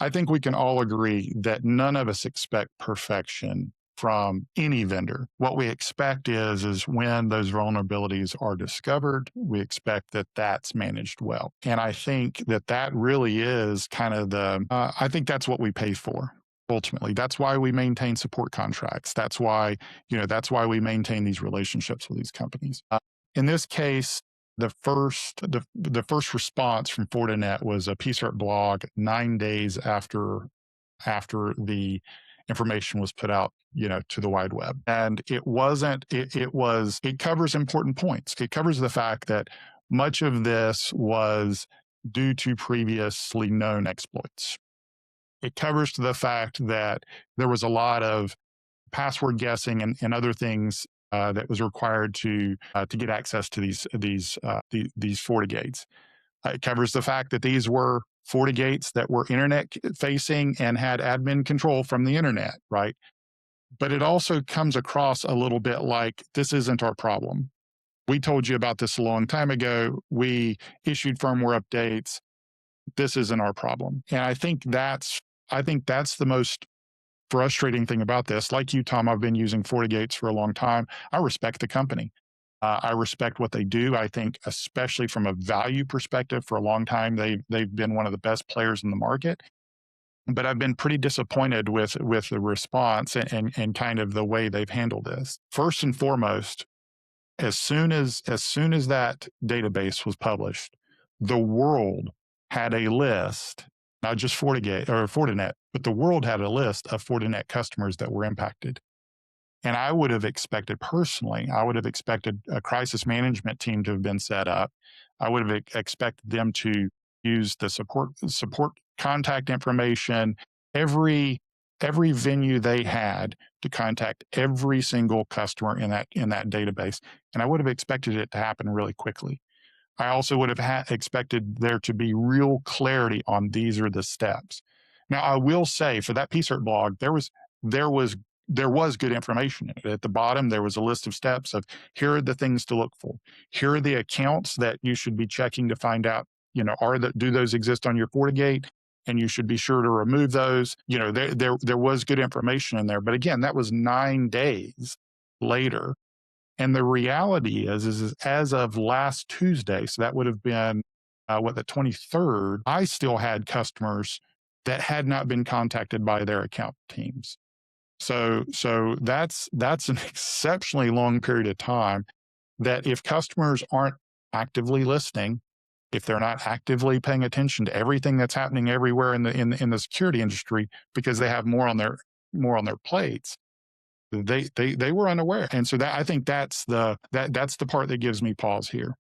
I think we can all agree that none of us expect perfection from any vendor. What we expect is when those vulnerabilities are discovered, we expect that that's managed well. And I think that that really is kind of I think that's what we pay for. Ultimately, that's why we maintain support contracts. That's why we maintain these relationships with these companies. In this case, the first response from Fortinet was a PSIRT blog 9 days after the information was put out, to the wide web. And it covers important points. It covers the fact that much of this was due to previously known exploits. It covers the fact that there was a lot of password guessing and other things that was required to get access to these FortiGates. It covers the fact that these were FortiGates that were internet facing and had admin control from the internet, right? But it also comes across a little bit like this isn't our problem. We told you about this a long time ago. We issued firmware updates. This isn't our problem. And I think that's the most frustrating thing about this. Like you, Tom, I've been using FortiGates for a long time. I respect the company. I respect what they do. I think, especially from a value perspective, for a long time, they've been one of the best players in the market. But I've been pretty disappointed with the response and kind of the way they've handled this. First and foremost, as soon as that database was published, the world had a list, not just FortiGate or Fortinet, but the world had a list of Fortinet customers that were impacted. And I would have expected a crisis management team to have been set up. I would have expected them to use the support contact information, every venue they had to contact every single customer in that database. And I would have expected it to happen really quickly. I also would have expected there to be real clarity on these are the steps. Now, I will say for that PSIRT blog, there was good information in it. At the bottom, there was a list of steps of here are the things to look for. Here are the accounts that you should be checking to find out, do those exist on your FortiGate? And you should be sure to remove those. There was good information in there. But again, that was 9 days later. And the reality is as of last Tuesday, so that would have been the 23rd, I still had customers that had not been contacted by their account teams. So that's an exceptionally long period of time that if customers aren't actively listening, if they're not actively paying attention to everything that's happening everywhere in the security industry because they have more on their plates, they were unaware. And so that I think that's the part that gives me pause here.